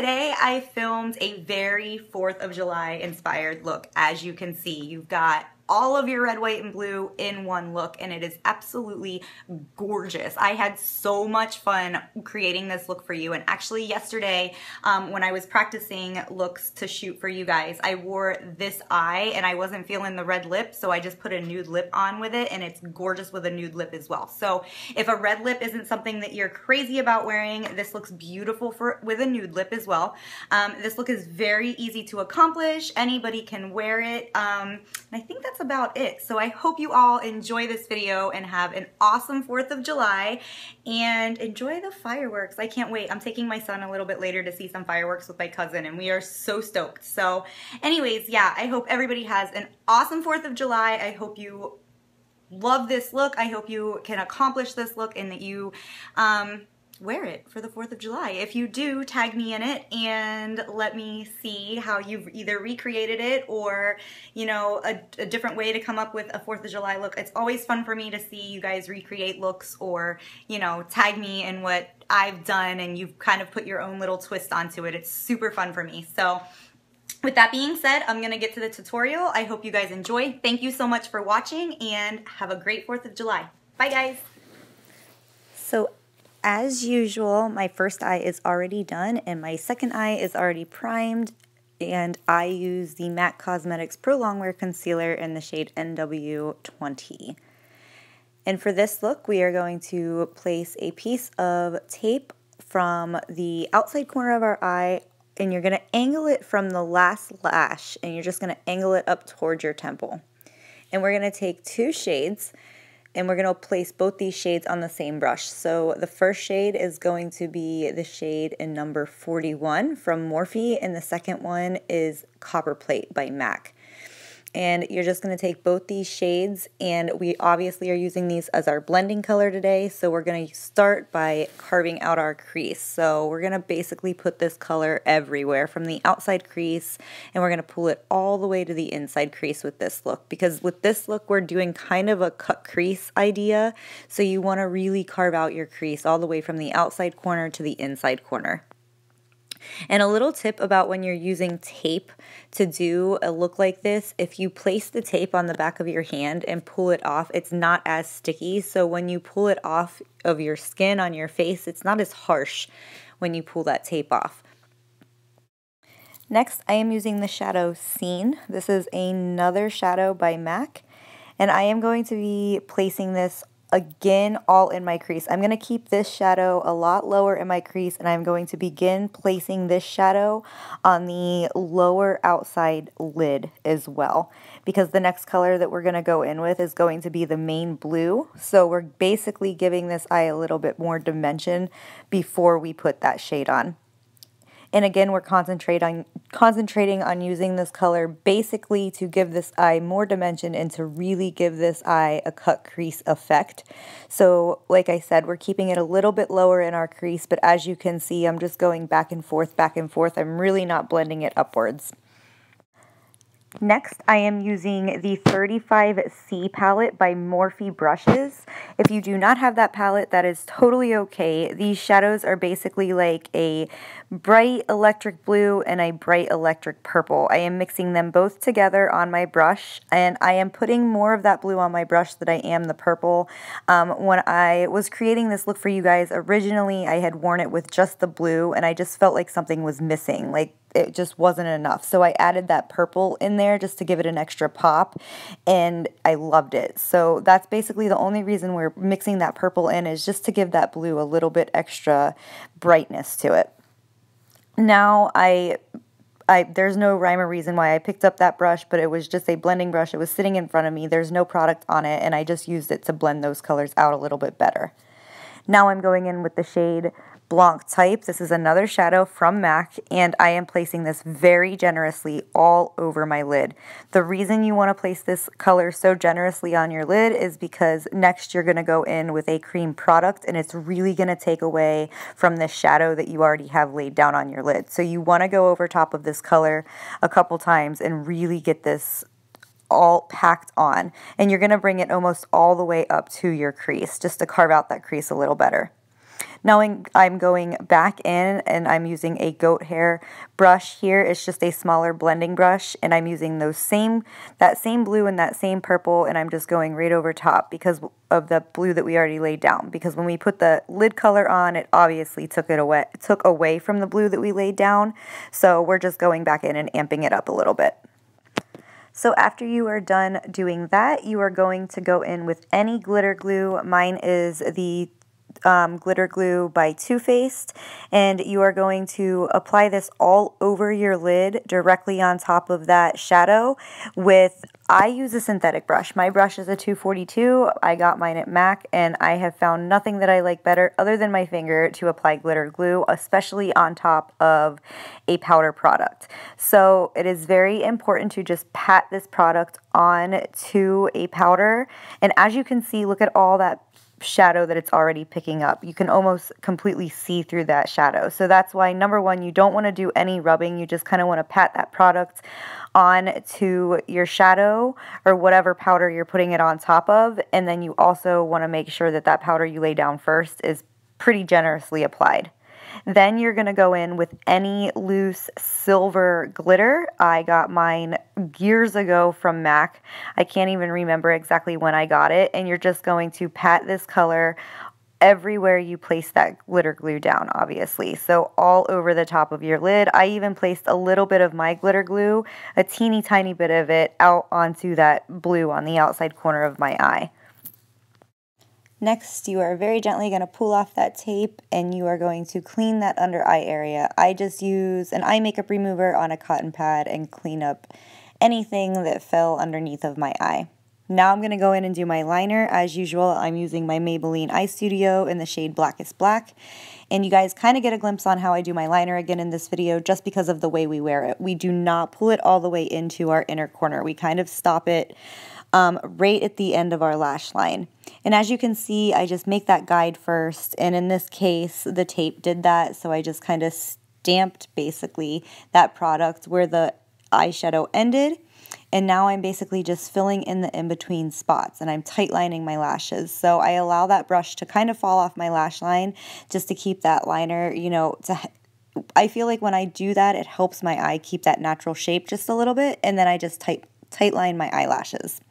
today I filmed a very 4th of July inspired look. As you can see, you've got all of your red, white, and blue in one look, and it is absolutely gorgeous. I had so much fun creating this look for you, and actually yesterday when I was practicing looks to shoot for you guys, I wore this eye and I wasn't feeling the red lip, so I just put a nude lip on with it, and it's gorgeous with a nude lip as well. So if a red lip isn't something that you're crazy about wearing, this looks beautiful with a nude lip as well. This look is very easy to accomplish. Anybody can wear it. And I think that's about it. So I hope you all enjoy this video and have an awesome 4th of July and enjoy the fireworks. I can't wait. I'm taking my son a little bit later to see some fireworks with my cousin, and we are so stoked. So anyways, yeah, I hope everybody has an awesome 4th of July. I hope you love this look. I hope you can accomplish this look and that you wear it for the 4th of July. If you do, tag me in it and let me see how you've either recreated it or, you know, a different way to come up with a 4th of July look. It's always fun for me to see you guys recreate looks or, you know, tag me in what I've done and you've kind of put your own little twist onto it. It's super fun for me. So with that being said, I'm gonna get to the tutorial. I hope you guys enjoy. Thank you so much for watching and have a great 4th of July. Bye guys. So as usual, my first eye is already done and my second eye is already primed, and I use the MAC Cosmetics Pro Longwear Concealer in the shade NW20. And for this look, we are going to place a piece of tape from the outside corner of our eye, and you're going to angle it from the last lash, and you're just going to angle it up towards your temple. And we're going to take 2 shades, and we're going to place both these shades on the same brush. So the first shade is going to be the shade in number 41 from Morphe, and the second one is Copperplate by MAC. And you're just going to take both these shades, and we obviously are using these as our blending color today, so we're going to start by carving out our crease. So we're going to basically put this color everywhere from the outside crease, and we're going to pull it all the way to the inside crease with this look, because with this look we're doing kind of a cut crease idea, so you want to really carve out your crease all the way from the outside corner to the inside corner. And a little tip about when you're using tape to do a look like this, if you place the tape on the back of your hand and pull it off, it's not as sticky. So when you pull it off of your skin on your face, it's not as harsh when you pull that tape off. Next, I am using the shadow Scene. This is another shadow by MAC, and I am going to be placing this again all in my crease. I'm going to keep this shadow a lot lower in my crease, and I'm going to begin placing this shadow on the lower outside lid as well, because the next color that we're going to go in with is going to be the main blue. So we're basically giving this eye a little bit more dimension before we put that shade on. And again, we're concentrating on using this color basically to give this eye more dimension and to really give this eye a cut crease effect. So like I said, we're keeping it a little bit lower in our crease, but as you can see, I'm just going back and forth, back and forth. I'm really not blending it upwards. Next, I am using the 35C palette by Morphe brushes. If you do not have that palette, that is totally okay. These shadows are basically like a bright electric blue and a bright electric purple. I am mixing them both together on my brush, and I am putting more of that blue on my brush than I am the purple. When I was creating this look for you guys, originally I had worn it with just the blue, and I just felt like something was missing. Like, it just wasn't enough. So I added that purple in there just to give it an extra pop, and I loved it. So that's basically the only reason we're mixing that purple in, is just to give that blue a little bit extra brightness to it. Now there's no rhyme or reason why I picked up that brush, but it was just a blending brush. It was sitting in front of me. There's no product on it, and I just used it to blend those colors out a little bit better. Now I'm going in with the shade Blanc Type. This is another shadow from MAC, and I am placing this very generously all over my lid. The reason you want to place this color so generously on your lid is because next you're going to go in with a cream product, and it's really going to take away from the shadow that you already have laid down on your lid. So you want to go over top of this color a couple times and really get this all packed on, and you're going to bring it almost all the way up to your crease just to carve out that crease a little better. Knowing I'm going back in and I'm using a goat hair brush here. It's just a smaller blending brush, and I'm using that same blue and that same purple, and I'm just going right over top because of the blue that we already laid down. Because when we put the lid color on, it obviously took away from the blue that we laid down. So we're just going back in and amping it up a little bit. So after you are done doing that, you are going to go in with any glitter glue. Mine is the glitter glue by Too Faced, and you are going to apply this all over your lid directly on top of that shadow I use a synthetic brush. My brush is a 242. I got mine at MAC, and I have found nothing that I like better other than my finger to apply glitter glue, especially on top of a powder product. So it is very important to just pat this product on to a powder, and as you can see, look at all that shadow that it's already picking up. You can almost completely see through that shadow. So that's why, number one, you don't want to do any rubbing. You just kind of want to pat that product on to your shadow or whatever powder you're putting it on top of. And then you also want to make sure that that powder you lay down first is pretty generously applied. Then you're going to go in with any loose silver glitter. I got mine years ago from MAC. I can't even remember exactly when I got it. And you're just going to pat this color everywhere you place that glitter glue down, obviously. So all over the top of your lid. I even placed a little bit of my glitter glue, a teeny tiny bit of it, out onto that blue on the outside corner of my eye. Next, you are very gently going to pull off that tape, and you are going to clean that under eye area. I just use an eye makeup remover on a cotton pad and clean up anything that fell underneath of my eye. Now I'm going to go in and do my liner. As usual, I'm using my Maybelline Eye Studio in the shade Blackest Black. And you guys kind of get a glimpse on how I do my liner again in this video just because of the way we wear it. We do not pull it all the way into our inner corner. We kind of stop it right at the end of our lash line. And as you can see, I just make that guide first, and in this case, the tape did that, so I just kind of stamped basically that product where the eyeshadow ended, and now I'm basically just filling in the in-between spots, and I'm tight lining my lashes. So I allow that brush to kind of fall off my lash line just to keep that liner, you know, I feel like when I do that, it helps my eye keep that natural shape just a little bit, and then I just tight line my eyelashes.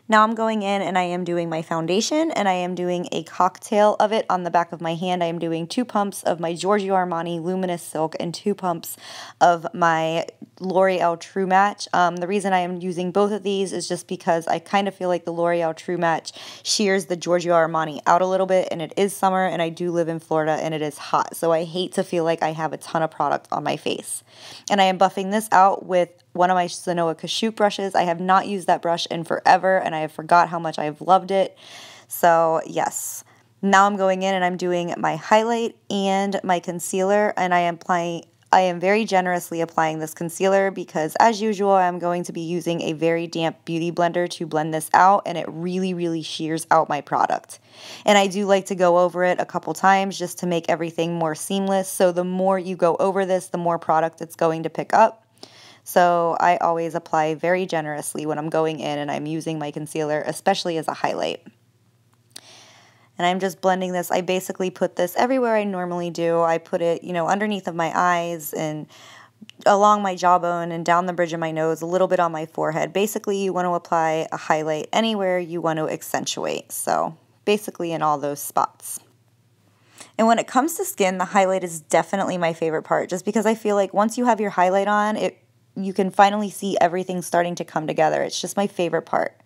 Now I'm going in and I am doing my foundation, and I am doing a cocktail of it on the back of my hand. I am doing 2 pumps of my Giorgio Armani Luminous Silk and 2 pumps of my L'Oreal True Match. The reason I am using both of these is just because I kind of feel like the L'Oreal True Match shears the Giorgio Armani out a little bit, and it is summer and I do live in Florida and it is hot, so I hate to feel like I have a ton of product on my face. And I am buffing this out with one of my Sonoa Kashoot brushes. I have not used that brush in forever, and I have forgot how much I've loved it. So yes, now I'm going in and I'm doing my highlight and my concealer, and I am very generously applying this concealer because, as usual, I'm going to be using a very damp beauty blender to blend this out, and it really, really shears out my product. And I do like to go over it a couple times just to make everything more seamless. So the more you go over this, the more product it's going to pick up. So I always apply very generously when I'm going in and I'm using my concealer, especially as a highlight. And I'm just blending this. I basically put this everywhere I normally do. I put it, you know, underneath of my eyes and along my jawbone and down the bridge of my nose, a little bit on my forehead. Basically, you want to apply a highlight anywhere you want to accentuate. So basically in all those spots. And when it comes to skin, the highlight is definitely my favorite part, just because I feel like once you have your highlight on, you can finally see everything starting to come together. It's just my favorite part.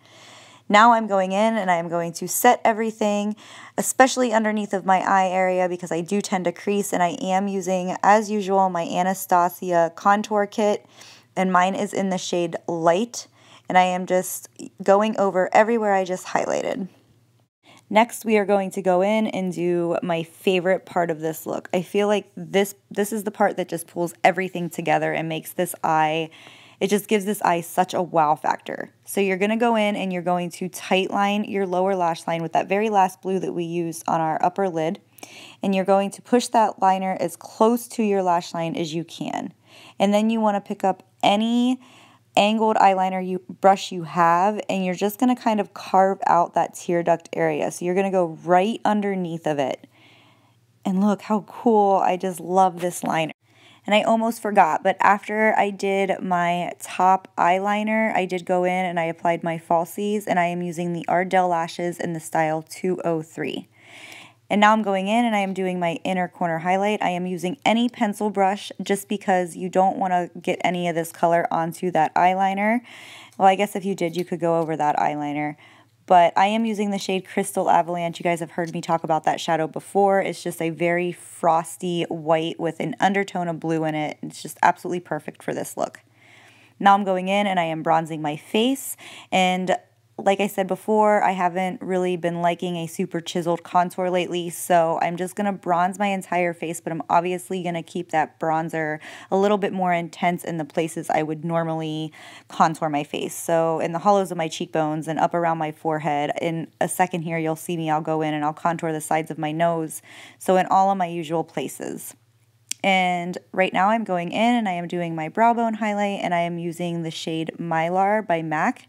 Now I'm going in and I am going to set everything, especially underneath of my eye area, because I do tend to crease, and I am using, as usual, my Anastasia contour kit, and mine is in the shade Light, and I am just going over everywhere I just highlighted. Next, we are going to go in and do my favorite part of this look. I feel like this is the part that just pulls everything together and makes this eye, it just gives this eye such a wow factor. So you're going to go in and you're going to tight line your lower lash line with that very last blue that we used on our upper lid. And you're going to push that liner as close to your lash line as you can. And then you want to pick up any angled eyeliner brush you have, and you're just going to kind of carve out that tear duct area. So you're going to go right underneath of it And look how cool, I just love this liner. And I almost forgot, but after I did my top eyeliner, I did go in and I applied my falsies, and I am using the Ardell lashes in the style 203. And now I'm going in and I am doing my inner corner highlight. I am using any pencil brush just because you don't want to get any of this color onto that eyeliner. Well, I guess if you did, you could go over that eyeliner. But I am using the shade Crystal Avalanche. You guys have heard me talk about that shadow before. It's just a very frosty white with an undertone of blue in it. It's just absolutely perfect for this look. Now I'm going in and I am bronzing my face, and like I said before, I haven't really been liking a super chiseled contour lately, so I'm just going to bronze my entire face, but I'm obviously going to keep that bronzer a little bit more intense in the places I would normally contour my face. So in the hollows of my cheekbones and up around my forehead. In a second here, you'll see me, I'll go in and I'll contour the sides of my nose, so in all of my usual places. And right now I'm going in and I am doing my brow bone highlight, and I am using the shade Mylar by MAC.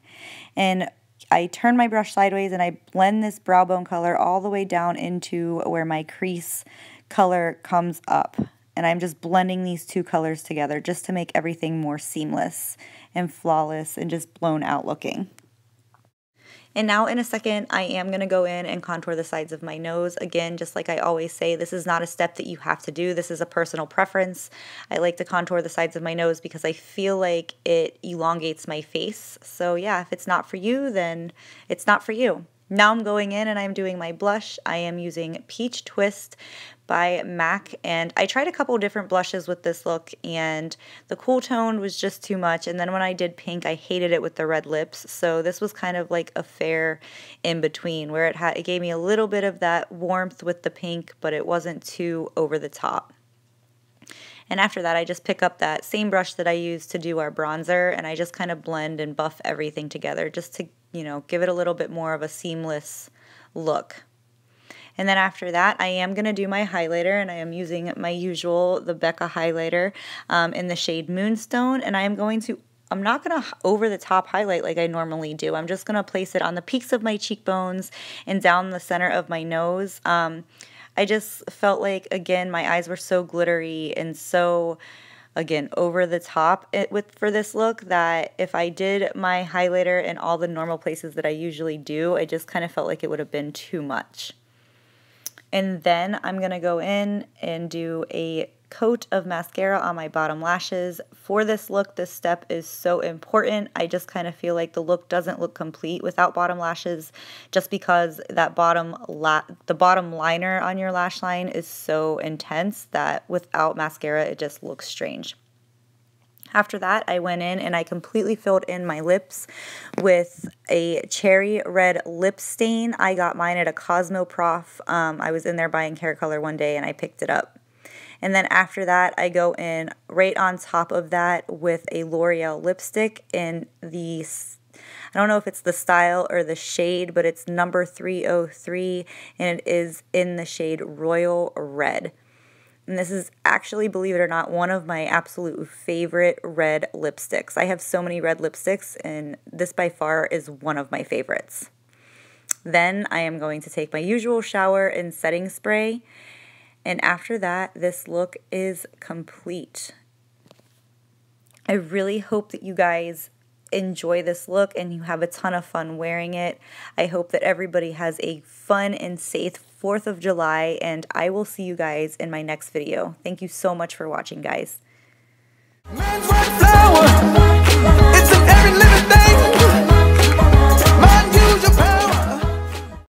And I turn my brush sideways and I blend this brow bone color all the way down into where my crease color comes up. And I'm just blending these two colors together just to make everything more seamless and flawless and just blown out looking. And now in a second, I am going to go in and contour the sides of my nose. Again, just like I always say, this is not a step that you have to do. This is a personal preference. I like to contour the sides of my nose because I feel like it elongates my face. So yeah, if it's not for you, then it's not for you. Now I'm going in and I'm doing my blush. I am using Peachtwist by MAC, and I tried a couple different blushes with this look, and the cool tone was just too much, and then when I did pink, I hated it with the red lips, so this was kind of like a fair in between, where it gave me a little bit of that warmth with the pink, but it wasn't too over the top. And after that, I just pick up that same brush that I used to do our bronzer, and I just kind of blend and buff everything together just to, you know, give it a little bit more of a seamless look. And then after that, I am going to do my highlighter, and I am using my usual, the Becca highlighter in the shade Moonstone, and I'm not going to over the top highlight like I normally do. I'm just going to place it on the peaks of my cheekbones and down the center of my nose. I just felt like, again, my eyes were so glittery and so, again, over the top for this look, that if I did my highlighter in all the normal places that I usually do, I just kind of felt like it would have been too much. And then I'm going to go in and do a coat of mascara on my bottom lashes. For this look, this step is so important. I just kind of feel like the look doesn't look complete without bottom lashes, just because that the bottom liner on your lash line is so intense that without mascara it just looks strange. After that, I went in and I completely filled in my lips with a cherry red lip stain. I got mine at a Cosmoprof. I was in there buying hair color one day and I picked it up. And then after that, I go in right on top of that with a Loreal lipstick in the, I don't know if it's the style or the shade, but it's number 303, and it is in the shade Royal Red. And this is actually, believe it or not, one of my absolute favorite red lipsticks. I have so many red lipsticks, and this by far is one of my favorites. Then I am going to take my usual shower and setting spray, and after that, this look is complete. I really hope that you guys enjoy this look and you have a ton of fun wearing it. I hope that everybody has a fun and safe 4th of July, and I will see you guys in my next video. Thank you so much for watching, guys.